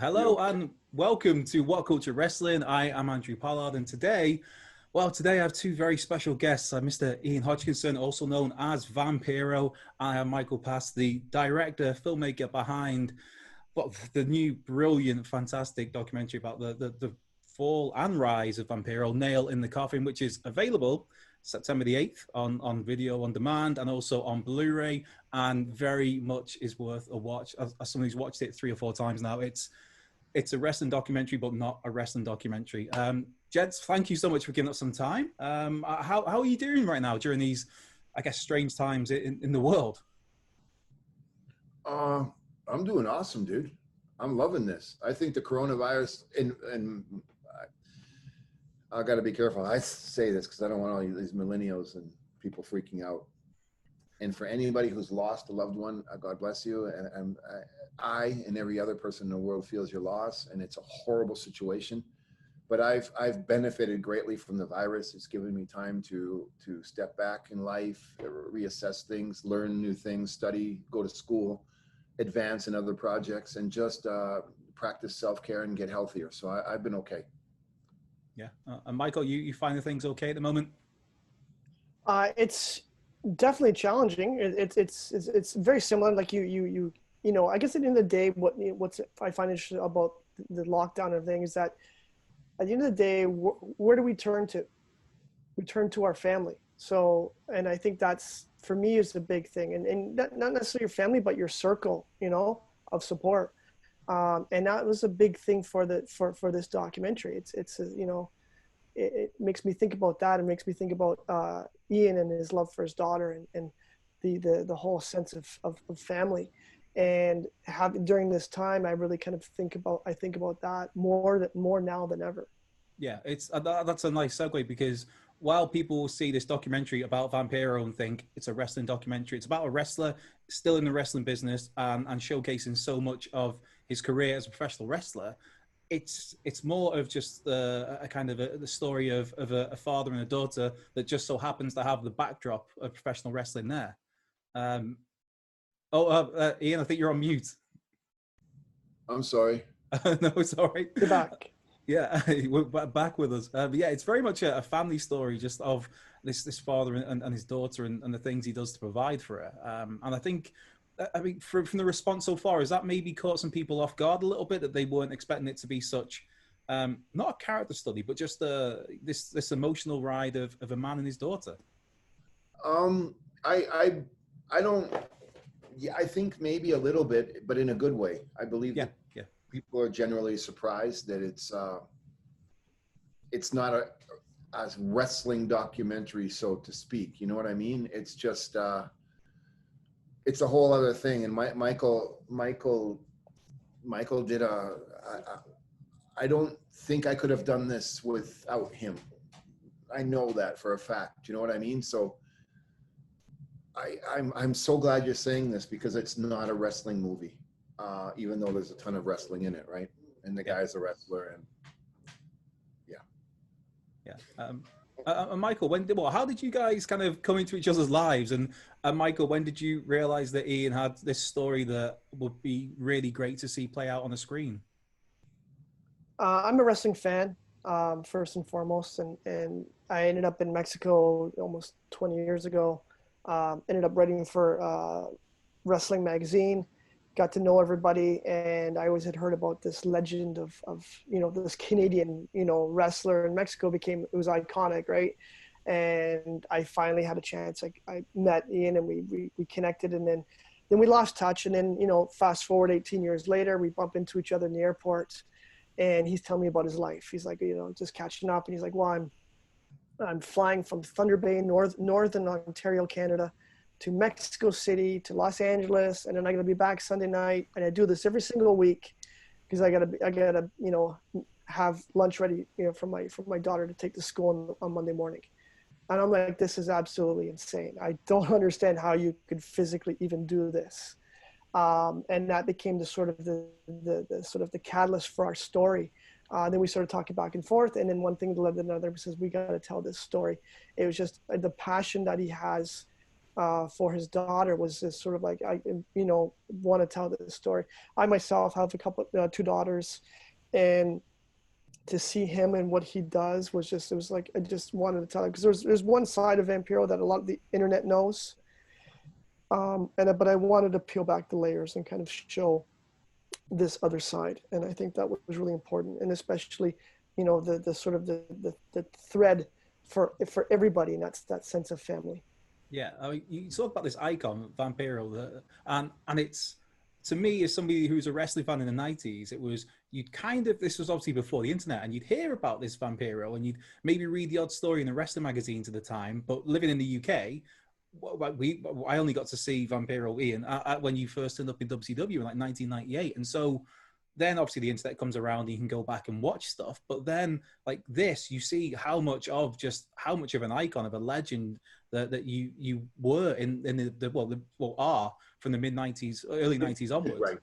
Hello and welcome to WhatCulture Wrestling. I am Andrew Pollard, and today I have two very special guests. Mr. Ian Hodgkinson, also known as Vampiro. I am Michael Paszt, the director, filmmaker behind the new, brilliant, fantastic documentary about the fall and rise of Vampiro, Nail in the Coffin, which is available September the 8th on video on demand and also on Blu-ray, and very much is worth a watch. As someone who's watched it 3 or 4 times now, it's a wrestling documentary, but not a wrestling documentary. Gents, thank you so much for giving us some time. How are you doing right now during these, I guess, strange times in the world? I'm doing awesome, dude. I'm loving this. I think the coronavirus, and I got to be careful. I say this because I don't want all these millennials and people freaking out. And for anybody who's lost a loved one, God bless you. And I and every other person in the world feels your loss, and it's a horrible situation. But I've benefited greatly from the virus. It's given me time to step back in life, reassess things, learn new things, study, go to school, advance in other projects, and just practice self-care and get healthier. So I've been okay. Yeah. And Michael, you find the things okay at the moment? It's definitely challenging. It's very similar. Like you know, I guess at the end of the day, what's I find interesting about the lockdown and thing is that at the end of the day, where do we turn to? We turn to our family. So, and I think that's, for me, is the big thing. And not necessarily your family, but your circle, you know, of support. And that was a big thing for this documentary. It's you know, it makes me think about that. It makes me think about Ian and his love for his daughter and the whole sense of family. And during this time, I really kind of think about that more now than ever. Yeah, that's a nice segue, because while people will see this documentary about Vampiro and think it's a wrestling documentary, it's about a wrestler still in the wrestling business and showcasing so much of his career as a professional wrestler. It's more of just a kind of the story of a father and a daughter that just so happens to have the backdrop of professional wrestling there. Ian, I think you're on mute. I'm sorry. No, it's all right. You're back. Yeah, we're back with us. But yeah, it's very much a family story, just of this father and his daughter and the things he does to provide for her. And I think, I mean, from the response so far, has that maybe caught some people off guard a little bit, that they weren't expecting it to be such, not a character study, but just this emotional ride of a man and his daughter? I don't. Yeah, I think maybe a little bit, but in a good way. I believe that people are generally surprised that it's not a wrestling documentary, so to speak. You know what I mean? It's just it's a whole other thing. And Michael did I don't think I could have done this without him. I know that for a fact. You know what I mean? So I'm so glad you're saying this, because it's not a wrestling movie, even though there's a ton of wrestling in it, right? And the guy's a wrestler, and Michael, how did you guys kind of come into each other's lives? And Michael, when did you realize that Ian had this story that would be really great to see play out on the screen? I'm a wrestling fan, first and foremost, and I ended up in Mexico almost 20 years ago. Ended up writing for Wrestling Magazine, got to know everybody, and I always had heard about this legend of you know, this Canadian, you know, wrestler in Mexico. It was iconic, right? And I finally had a chance. I met Ian, and we connected, and then we lost touch. And then, you know, fast forward 18 years later, we bump into each other in the airport, and he's telling me about his life. He's like, you know, just catching up, and he's like, well, I'm flying from Thunder Bay, northern Ontario, Canada, to Mexico City, to Los Angeles, and then I'm gonna be back Sunday night. And I do this every single week because I gotta, you know, have lunch ready, you know, for my daughter to take to school on Monday morning. And I'm like, this is absolutely insane. I don't understand how you could physically even do this. And that became the sort of the catalyst for our story. Then we started talking back and forth, and then one thing led to another. He says, we got to tell this story. It was just the passion that he has for his daughter was just sort of like, I, you know, want to tell this story. I myself have a couple, two daughters, and to see him and what he does was just, it was like, I just wanted to tell him, because there's one side of Vampiro that a lot of the internet knows. But I wanted to peel back the layers and kind of show this other side. And I think that was really important. And especially, you know, the sort of the thread for everybody, and that's that sense of family. Yeah, I mean, you talk about this icon, Vampiro, and it's, to me, as somebody who's a wrestling fan in the 90s, it was, you'd kind of, this was obviously before the internet, and you'd hear about this Vampiro, and you'd maybe read the odd story in the wrestling magazines at the time, but living in the UK, I only got to see Vampiro, Ian, when you first turned up in WCW in like 1998, and so then obviously the internet comes around and you can go back and watch stuff, but then like this, you see how much of an icon, of a legend that you were in are from the mid 90s, early 90s onwards. Right.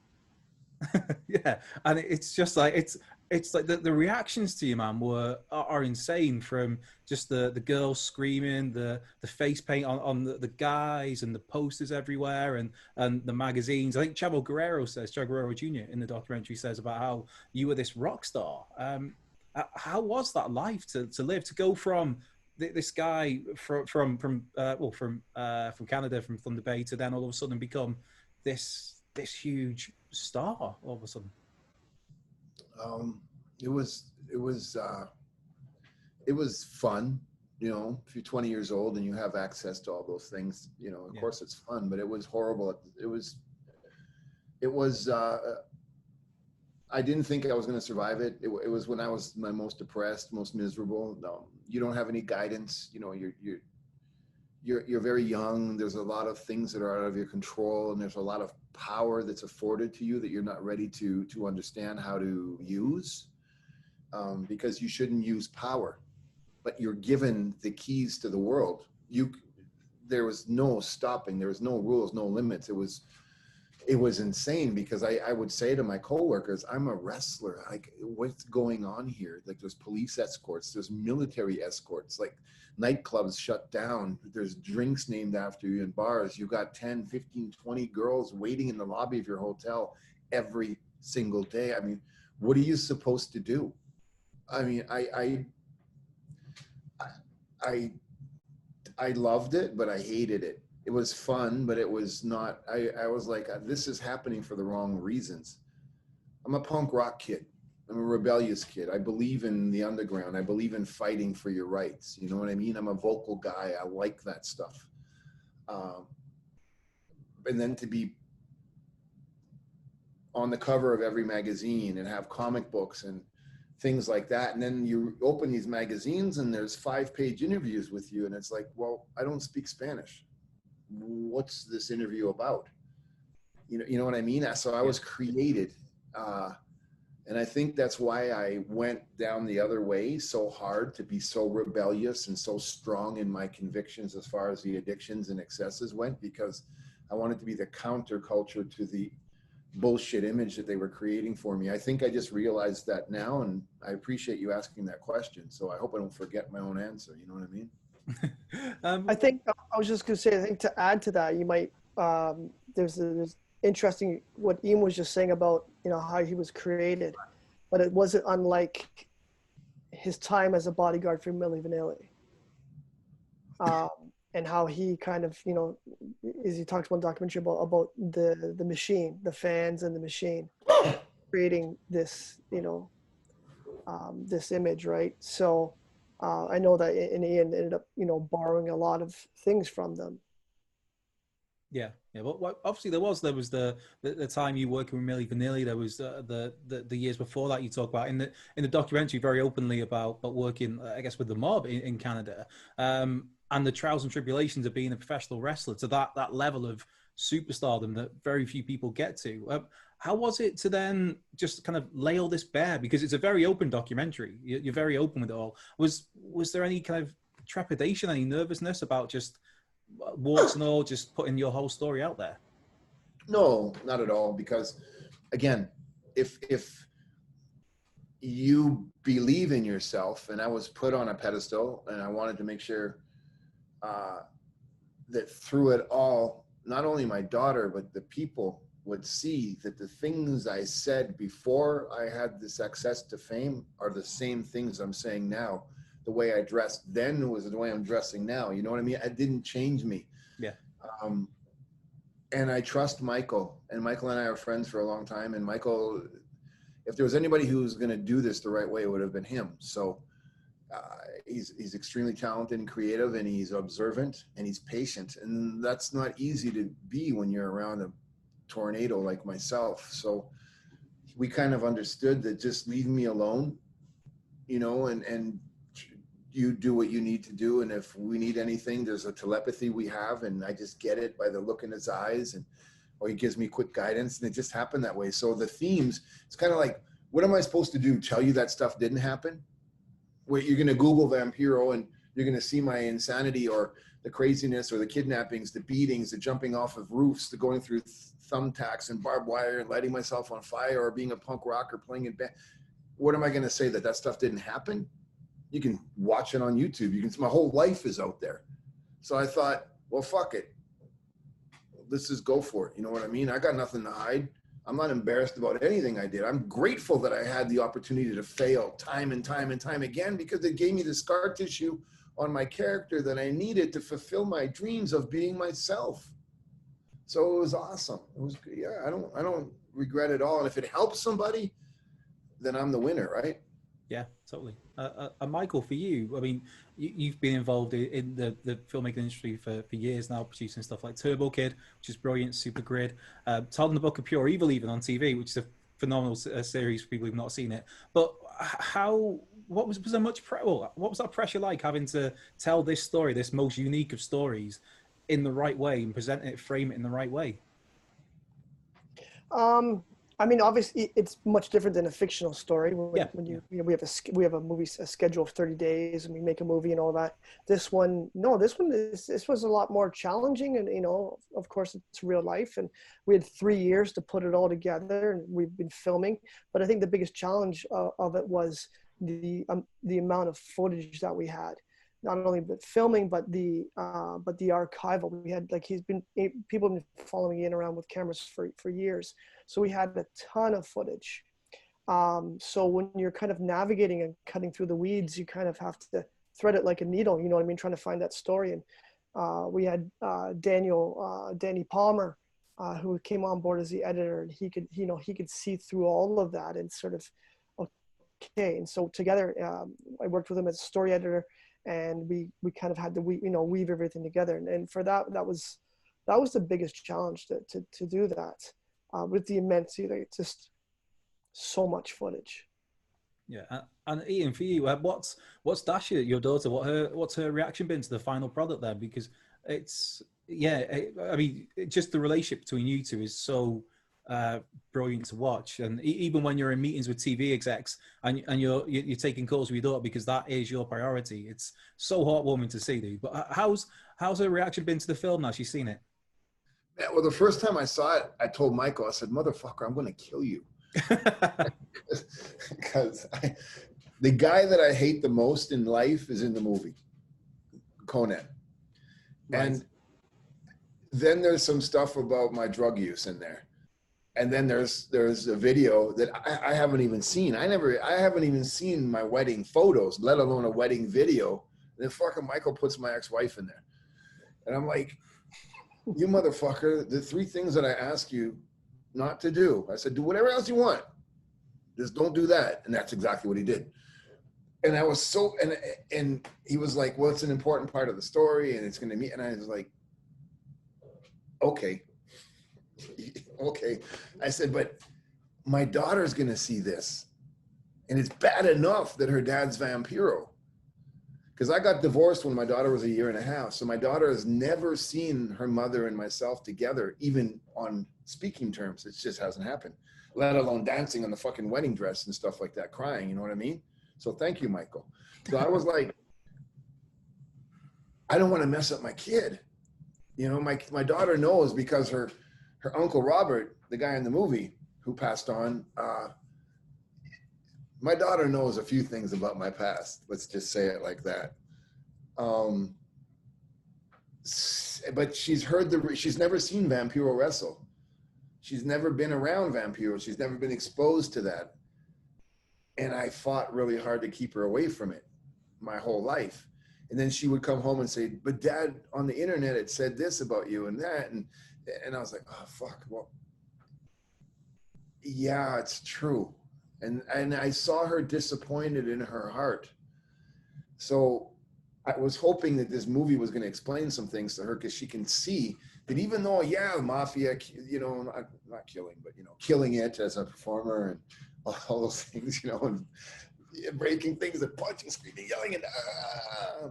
Yeah, and it's just like, it's like the reactions to you, man, are insane, from just the girls screaming, the face paint on the guys, and the posters everywhere, and the magazines. I think Chavo Guerrero Jr. in the documentary says about how you were this rock star. How was that life to live, to go from this guy from Canada, from Thunder Bay, to then all of a sudden become this huge star all of a sudden? It was fun, you know. If you're 20 years old and you have access to all those things, you know, of course it's fun, but it was horrible. It was I didn't think I was going to survive it. It was when I was my most depressed, most miserable. No, you don't have any guidance, you know. You're very young. There's a lot of things that are out of your control, and there's a lot of power that's afforded to you that you're not ready to understand how to use, because you shouldn't use power, but you're given the keys to the world. There was no stopping. There was no rules, no limits. It was insane, because I would say to my coworkers, I'm a wrestler. Like, what's going on here? Like, there's police escorts, there's military escorts, like nightclubs shut down. There's drinks named after you in bars. You got 10, 15, 20 girls waiting in the lobby of your hotel every single day. I mean, what are you supposed to do? I mean, I loved it, but I hated it. It was fun, but it was not, I was like, this is happening for the wrong reasons. I'm a punk rock kid. I'm a rebellious kid. I believe in the underground. I believe in fighting for your rights. You know what I mean? I'm a vocal guy. I like that stuff. And then to be on the cover of every magazine and have comic books and things like that. And then you open these magazines and there's 5-page interviews with you. And it's like, well, I don't speak Spanish. What's this interview about? You know what I mean? So I was created. And I think that's why I went down the other way so hard, to be so rebellious and so strong in my convictions as far as the addictions and excesses went, because I wanted to be the counterculture to the bullshit image that they were creating for me. I think I just realized that now, and I appreciate you asking that question. So I hope I don't forget my own answer. You know what I mean? I think I was just going to say, I think to add to that, you might, there's interesting what Ian was just saying about, you know, how he was created, but it wasn't unlike his time as a bodyguard for Milli Vanilli. And how he kind of, you know, as he talks about documentary about the machine, the fans and the machine, creating this, you know, this image, right? So I know that Ian ended up, you know, borrowing a lot of things from them. Yeah. Well, obviously there was the time you working with Milli Vanilli. There was the years before that you talk about in the documentary very openly about working, I guess, with the mob in Canada, and the trials and tribulations of being a professional wrestler to that level of superstardom that very few people get to. How was it to then just kind of lay all this bare? Because it's a very open documentary. You're very open with it all. Was there any kind of trepidation, any nervousness about just warts and all, just putting your whole story out there? No, not at all. Because again, if you believe in yourself, and I was put on a pedestal, and I wanted to make sure that through it all, not only my daughter, but the people would see that the things I said before I had this access to fame are the same things I'm saying now. The way I dressed then was the way I'm dressing now. You know what I mean? It didn't change me. Yeah. And I trust Michael, and Michael and I are friends for a long time. And Michael, if there was anybody who was going to do this the right way, it would have been him. So he's extremely talented and creative, and he's observant, and he's patient. And that's not easy to be when you're around a tornado like myself. So we kind of understood that just leave me alone, you know, and you do what you need to do. And if we need anything, there's a telepathy we have, and I just get it by the look in his eyes, and or he gives me quick guidance, and it just happened that way. So the themes, it's kind of like, what am I supposed to do? Tell you that stuff didn't happen? Where you're going to Google Vampiro and you're going to see my insanity or the craziness or the kidnappings, the beatings, the jumping off of roofs, the going through thumbtacks and barbed wire and lighting myself on fire, or being a punk rocker playing in band. What am I going to say, that stuff didn't happen? You can watch it on YouTube. You can, my whole life is out there. So I thought, well, fuck it. Let's just go for it. You know what I mean? I got nothing to hide. I'm not embarrassed about anything I did. I'm grateful that I had the opportunity to fail time and time and time again, because it gave me the scar tissue on my character that I needed to fulfill my dreams of being myself. So it was awesome. It was, yeah, I don't regret it all. And if it helps somebody, then I'm the winner, right? Yeah, totally. Michael, for you, I mean, you've been involved in the filmmaking industry for years now, producing stuff like Turbo Kid, which is brilliant, Super Grid, telling the Book of Pure Evil even on TV, which is a phenomenal series for people who've not seen it. But what was there much what was that pressure like, having to tell this story, this most unique of stories, in the right way and present it, frame it in the right way? I mean, obviously, it's much different than a fictional story. When you know, we have a schedule of 30 days, and we make a movie and all that. This one was a lot more challenging, and, you know, of course, it's real life, and we had 3 years to put it all together, and we've been filming. But I think the biggest challenge of it was the amount of footage that we had. Not only the filming, but the archival. We had, like, people have been following Ian around with cameras for years. So we had a ton of footage. So when you're kind of navigating and cutting through the weeds, you kind of have to thread it like a needle, you know what I mean? Trying to find that story. And we had Danny Palmer, who came on board as the editor, and he could see through all of that and sort of, okay. And so together, I worked with him as a story editor, and we kind of had to weave everything together. And for that was the biggest challenge to do that, with the immensity, like, just so much footage. Yeah, and Ian, for you, what's Dasha, your daughter? What's her reaction been to the final product there? Because it's, I mean, just the relationship between you two is so brilliant to watch. And even when you're in meetings with TV execs and you're taking calls with your daughter because that is your priority, it's so heartwarming to see, dude. But how's her reaction been to the film now she's seen it? Yeah, well, the first time I saw it, I told Michael, I said, "Motherfucker, I'm going to kill you." Because the guy that I hate the most in life is in the movie, Konnan. Right. And then there's some stuff about my drug use in there. And then there's a video that I haven't even seen. I haven't even seen my wedding photos, let alone a wedding video. And then fucking Michael puts my ex-wife in there. And I'm like, you motherfucker, the 3 things that I ask you not to do. I said, do whatever else you want. Just don't do that. And that's exactly what he did. And I was so, and he was like, well, it's an important part of the story and it's going to meet. And I was like, okay. Okay. I said, but my daughter's going to see this. And it's bad enough that her dad's Vampiro. Because I got divorced when my daughter was 1.5 years. So my daughter has never seen her mother and myself together, even on speaking terms. It just hasn't happened, let alone dancing on the fucking wedding dress and stuff like that, crying, you know what I mean? So thank you, Michael. So I was like, I don't want to mess up my kid. You know, my daughter knows because her uncle Robert, the guy in the movie who passed on, my daughter knows a few things about my past. Let's just say it like that. but she's never seen Vampiro wrestle. She's never been around Vampiro. She's never been exposed to that. And I fought really hard to keep her away from it my whole life. And then she would come home and say, but Dad, on the internet, it said this about you and that. And I was like, oh, fuck. Well, yeah, it's true. And I saw her disappointed in her heart. So I was hoping that this movie was going to explain some things to her, because she can see that even though, yeah, mafia, you know, not killing, but, you know, killing it as a performer and all those things, you know, and breaking things and punching, screaming, yelling, and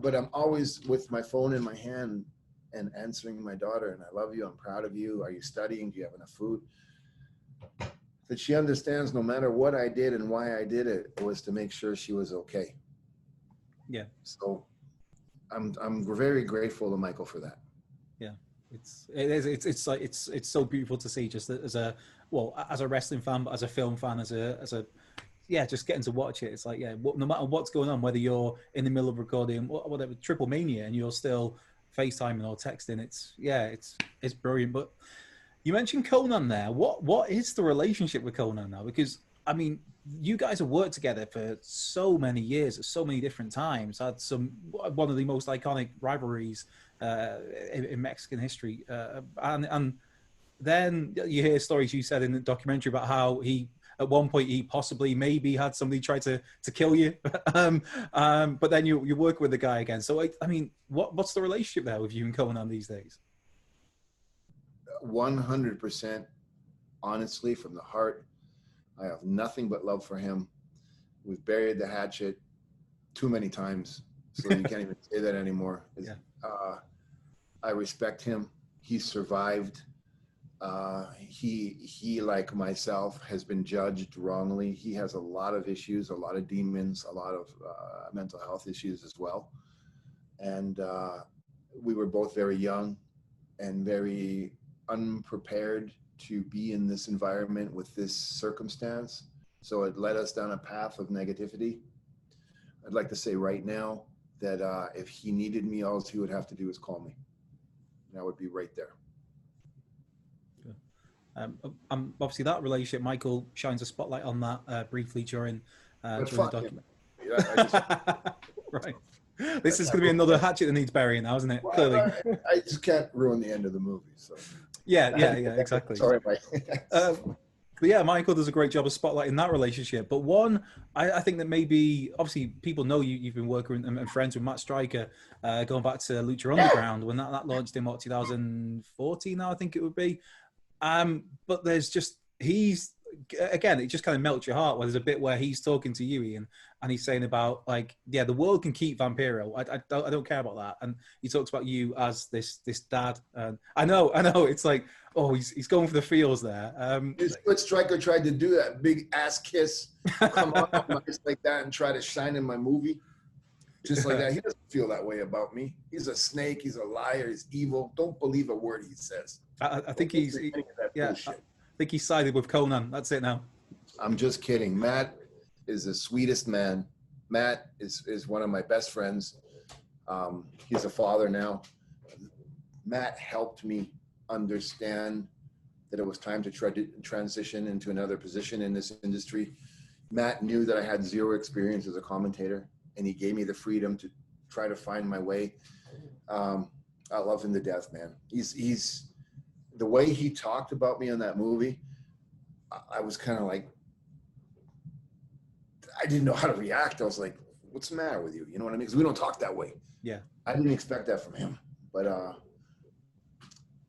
but I'm always with my phone in my hand and answering my daughter, and I love you, I'm proud of you, are you studying, do you have enough food? That she understands no matter what I did and why I did it, it was to make sure she was okay. Yeah. So I'm very grateful to Michael for that. Yeah. It's like it's so beautiful to see, just as a wrestling fan, but as a film fan, as a yeah, just getting to watch it. It's like, yeah, no matter what's going on, whether you're in the middle of recording whatever Triple Mania and you're still FaceTiming or texting, it's brilliant. But you mentioned Konnan there. What is the relationship with Konnan now? Because I mean, you guys have worked together for so many years at so many different times. Had one of the most iconic rivalries in Mexican history, and then you hear stories you said in the documentary about how he, at one point, he possibly maybe had somebody try to kill you, but then you work with the guy again. So I mean, what's the relationship there with you and Konnan these days? 100%, honestly, from the heart. I have nothing but love for him. We've buried the hatchet too many times, so you can't even say that anymore. Yeah. I respect him. He survived. He, like myself, has been judged wrongly. He has a lot of issues, a lot of demons, a lot of mental health issues as well. And we were both very young and very unprepared to be in this environment with this circumstance. So it led us down a path of negativity. I'd like to say right now that if he needed me, all he would have to do is call me. And I would be right there. Obviously, that relationship, Michael shines a spotlight on that briefly during the document. Right. This is going to be another hatchet that needs burying now, isn't it? Well, clearly. I just can't ruin the end of the movie. So. Yeah, exactly. Sorry, Mike. But yeah, Michael does a great job of spotlighting that relationship. But one, I think that maybe, obviously, people know you've been working and friends with Matt Striker, going back to Lucha Underground, when that launched in 2014 now, I think it would be. But there's just, again, it just kind of melts your heart where there's a bit where he's talking to you, Ian, and he's saying about, like, yeah, the world can keep Vampiro. I don't care about that. And he talks about you as this dad. I know. It's like, oh, he's going for the feels there. What Striker tried to do, that big ass kiss, come on just like that and try to shine in my movie. Just like that. He doesn't feel that way about me. He's a snake. He's a liar. He's evil. Don't believe a word he says. I think I think he sided with Konnan. That's it now. I'm just kidding. Matt is the sweetest man. Matt is one of my best friends. He's a father now. Matt helped me understand that it was time to try to transition into another position in this industry. Matt knew that I had zero experience as a commentator, and he gave me the freedom to try to find my way. I love him to death, man. He's the way he talked about me in that movie, I was kind of like, I didn't know how to react. I was like, what's the matter with you? You know what I mean? Because we don't talk that way. Yeah. I didn't expect that from him. But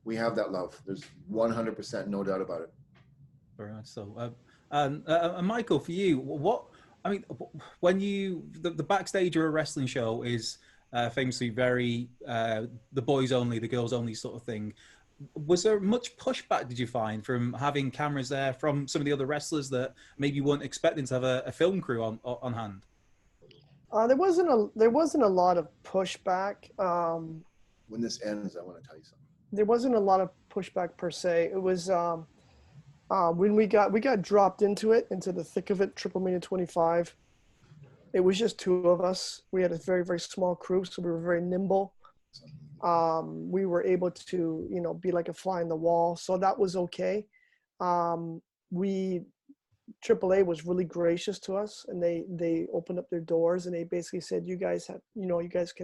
we have that love. There's 100% no doubt about it. Very much so. And Michael, for you, when the backstage of a wrestling show is famously very the boys only, the girls only sort of thing. Was there much pushback, did you find, from having cameras there from some of the other wrestlers that maybe you weren't expecting to have a film crew on hand? There wasn't a lot of pushback. When this ends, I want to tell you something. There wasn't a lot of pushback per se. It was when we got dropped into the thick of it, Triple Mania 25. It was just two of us. We had a very, very small crew, so we were very nimble. We were able to, you know, be like a fly in the wall. So that was okay. AAA was really gracious to us, and they opened up their doors, and they basically said, you guys have, you know, you guys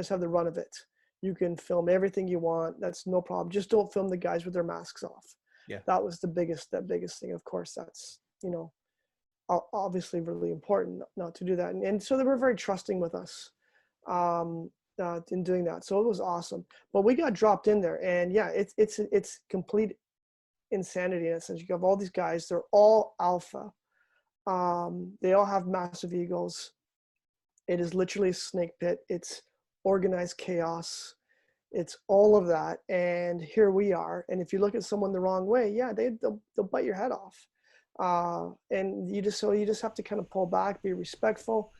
have the run of it. You can film everything you want. That's no problem. Just don't film the guys with their masks off. Yeah. That was the biggest thing. Of course, that's, you know, obviously really important not to do that. And so they were very trusting with us in doing that. So it was awesome. But we got dropped in there, and yeah, it's complete insanity in a sense. You have all these guys, they're all alpha. They all have massive egos. It is literally a snake pit. It's organized chaos. It's all of that. And here we are. And if you look at someone the wrong way, yeah, they'll bite your head off. And you just have to kind of pull back, be respectful,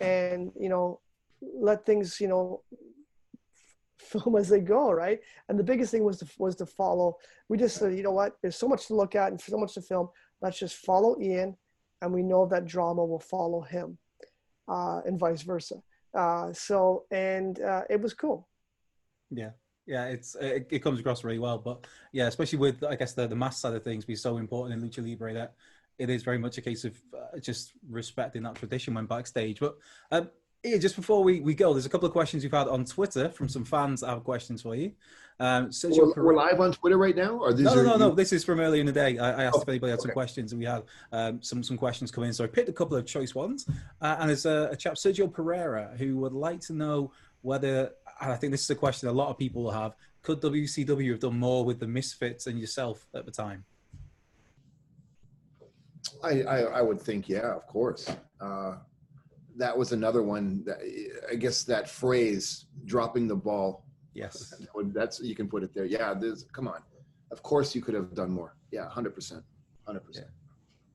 and, you know, let things, you know, film as they go, right? And the biggest thing was to follow. We just said, you know what, there's so much to look at and so much to film. Let's just follow Ian, and we know that drama will follow him, and vice versa. It was cool. Yeah. Yeah, it comes across really well. But yeah, especially with, I guess, the mask side of things be so important in Lucha Libre, that it is very much a case of just respecting that tradition when backstage. But yeah, just before we go, there's a couple of questions we've had on Twitter from some fans that have questions for you. We're live on Twitter right now? Or No. This is from earlier in the day. I asked if anybody had some okay. questions, and we had some questions come in. So I picked a couple of choice ones. And there's a chap, Sergio Pereira, who would like to know whether, and I think this is a question a lot of people will have, could WCW have done more with the Misfits and yourself at the time? I would think, yeah, of course. That was another one that, I guess, that phrase, dropping the ball. Yes. That's, you can put it there. Yeah, come on. Of course you could have done more. Yeah, 100%. 100%. Yeah.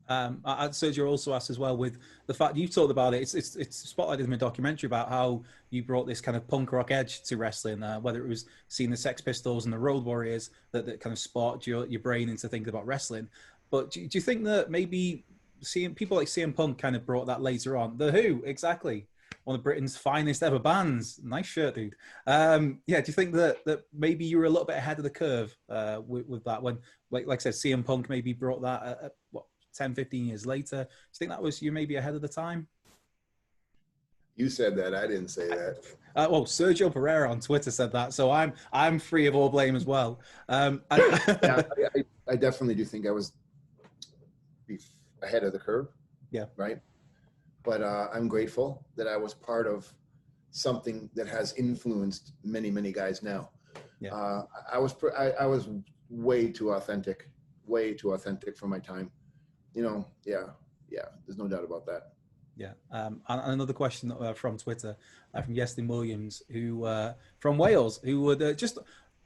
Sergio also asked as well, with the fact you've talked about it, it's spotlighted in a documentary about how you brought this kind of punk rock edge to wrestling, whether it was seeing the Sex Pistols and the Road Warriors that kind of sparked your brain into thinking about wrestling. But do you think that maybe seeing people like CM Punk kind of brought that later on? The Who, exactly. One of Britain's finest ever bands. Nice shirt, dude. Yeah, do you think that maybe you were a little bit ahead of the curve with that, when, like I said, CM Punk maybe brought that what, 10, 15 years later? Do you think that was you maybe ahead of the time? You said that. I didn't say that. Well, Sergio Pereira on Twitter said that, so I'm free of all blame as well. Yeah, I definitely do think I was ahead of the curve. Yeah. Right. But I'm grateful that I was part of something that has influenced many, many guys now. Yeah. I was way too authentic for my time. You know, yeah, there's no doubt about that. Yeah. And another question from Twitter, from Yestin Williams, who from Wales, who would just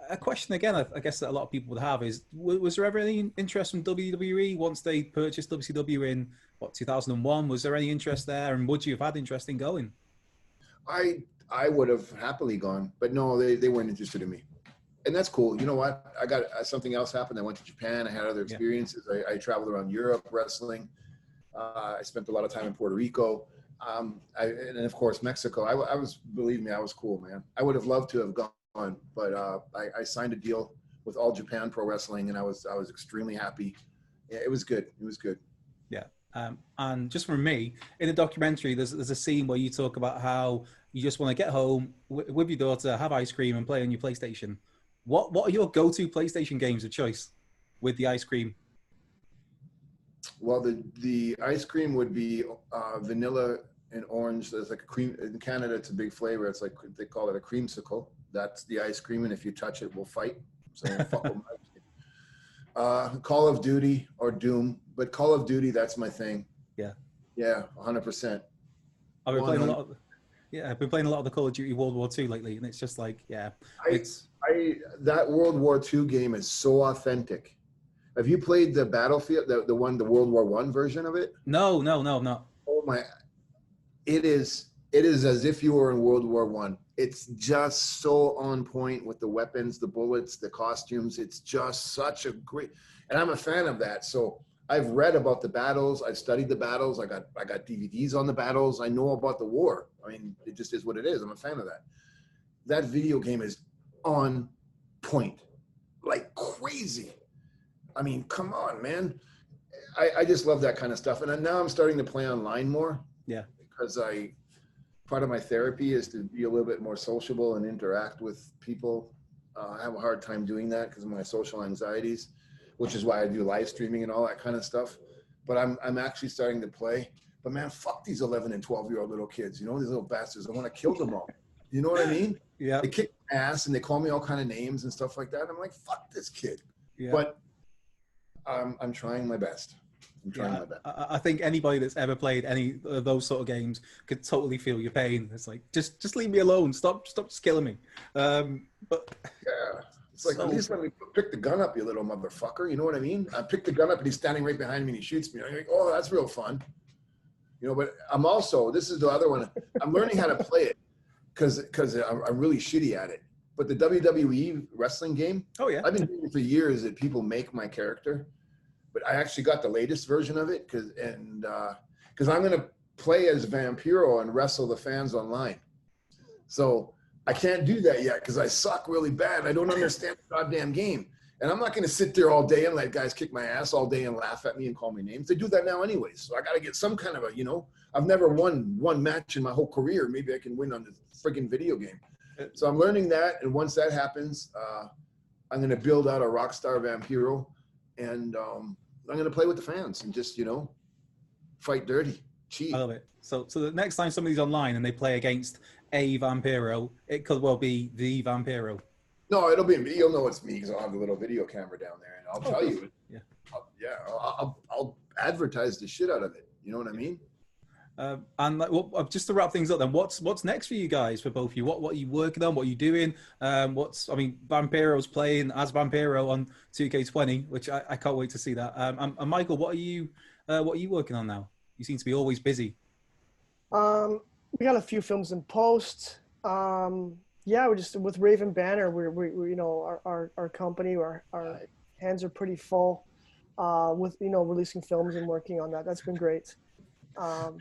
a question again, I guess that a lot of people would have is, was there ever any interest from WWE once they purchased WCW in 2001? Was there any interest there, and would you have had interest in going? I would have happily gone, but no, they weren't interested in me. And that's cool. You know what? I got something else happened. I went to Japan. I had other experiences. Yeah. I traveled around Europe wrestling. I spent a lot of time in Puerto Rico. And of course, Mexico. Believe me, I was cool, man. I would have loved to have gone, but I signed a deal with All Japan Pro Wrestling, and I was extremely happy. Yeah, it was good. It was good. Yeah. And just from me, in the documentary, there's a scene where you talk about how you just want to get home with your daughter, have ice cream, and play on your PlayStation. What are your go-to PlayStation games of choice with the ice cream? Well, the ice cream would be vanilla and orange. There's like a cream. In Canada, it's a big flavor. It's like, they call it a creamsicle. That's the ice cream, and if you touch it, we'll fight. So fuck with my Call of Duty or Doom, but Call of Duty, that's my thing. Yeah. Yeah, 100%. I've been playing a lot of. Yeah, I've been playing a lot of the Call of Duty World War II lately, and it's just like, yeah, that World War II game is so authentic. Have you played the Battlefield, the World War I version of it? No. Oh my! It is as if you were in World War I. It's just so on point with the weapons, the bullets, the costumes. It's just such a great, and I'm a fan of that. So I've read about the battles. I've studied the battles. I got DVDs on the battles. I know about the war. I mean, it just is what it is. I'm a fan of that. That video game is on point, like crazy. I mean, come on, man. I just love that kind of stuff. And now I'm starting to play online more. Yeah. Because part of my therapy is to be a little bit more sociable and interact with people. I have a hard time doing that because of my social anxieties, which is why I do live streaming and all that kind of stuff. But I'm actually starting to play. But man, fuck these 11 and 12-year-old little kids. You know, these little bastards. I want to kill them all. You know what I mean? Yeah. They kick my ass and they call me all kind of names and stuff like that. I'm like, fuck this kid. Yeah. But I'm trying my best. I'm trying my best. I think anybody that's ever played any of those sort of games could totally feel your pain. It's like, just leave me alone. Stop just killing me. But yeah, it's like, at least let me pick the gun up, you little motherfucker. You know what I mean? I pick the gun up and he's standing right behind me and he shoots me. I'm like, oh, that's real fun. You know, but I'm also, this is the other one. I'm learning how to play it because I'm really shitty at it. But the WWE wrestling game, oh yeah, I've been doing it for years that people make my character. But I actually got the latest version of it because I'm going to play as Vampiro and wrestle the fans online. So I can't do that yet because I suck really bad. I don't understand the goddamn game. And I'm not going to sit there all day and let guys kick my ass all day and laugh at me and call me names. They do that now anyways. So I got to get some kind of a, you know, I've never won one match in my whole career. Maybe I can win on the friggin' video game. So I'm learning that. And once that happens, I'm going to build out a Rockstar Vampiro. And I'm going to play with the fans and just, you know, fight dirty, cheat. I love it. So the next time somebody's online and they play against a Vampiro, it could well be the Vampiro. No, it'll be me. You'll know it's me because I'll have a little video camera down there and I'll tell you. Yeah. I'll advertise the shit out of it. You know what I mean? And well, just to wrap things up, then what's next for you guys, for both of you? What are you working on? What are you doing? Vampiro's playing as Vampiro on 2K20, which I can't wait to see that. And Michael, what are you working on now? You seem to be always busy. We got a few films in post. We're just with Raven Banner. We you know, our company, our hands are pretty full with, you know, releasing films and working on that. That's been great.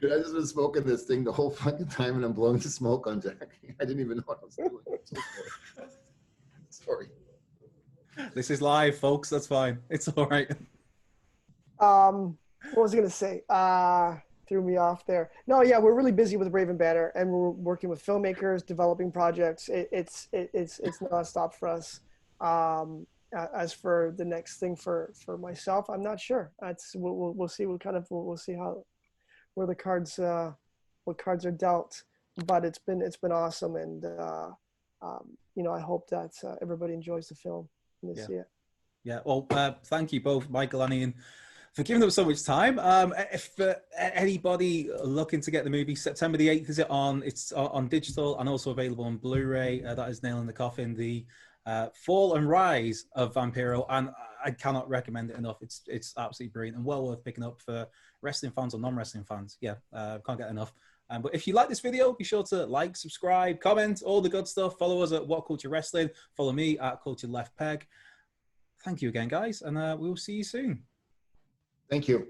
Dude, I just been smoking this thing the whole fucking time and I'm blowing the smoke on Jack. I didn't even know what I was doing. I'm so sorry. This is live, folks. That's fine. It's all right. What was I gonna say? Threw me off there. No, yeah, we're really busy with Raven Banner and we're working with filmmakers, developing projects. It's nonstop for us. As for the next thing for myself, I'm not sure. We'll see. We'll see where the cards what cards are dealt. But it's been awesome, and you know, I hope that everybody enjoys the film and they see it. Yeah. Well, thank you both, Michael and Ian, for giving them so much time. If anybody looking to get the movie, September the 8th is it on? It's on digital and also available on Blu-ray. That is Nail in the Coffin, the fall and rise of Vampiro, and I cannot recommend it enough. It's absolutely brilliant and well worth picking up for wrestling fans or non-wrestling fans. Yeah, can't get enough. But if you like this video, be sure to like, subscribe, comment, all the good stuff. Follow us at WhatCulture Wrestling. Follow me at Culture Left Peg. Thank you again, guys, and we will see you soon. Thank you.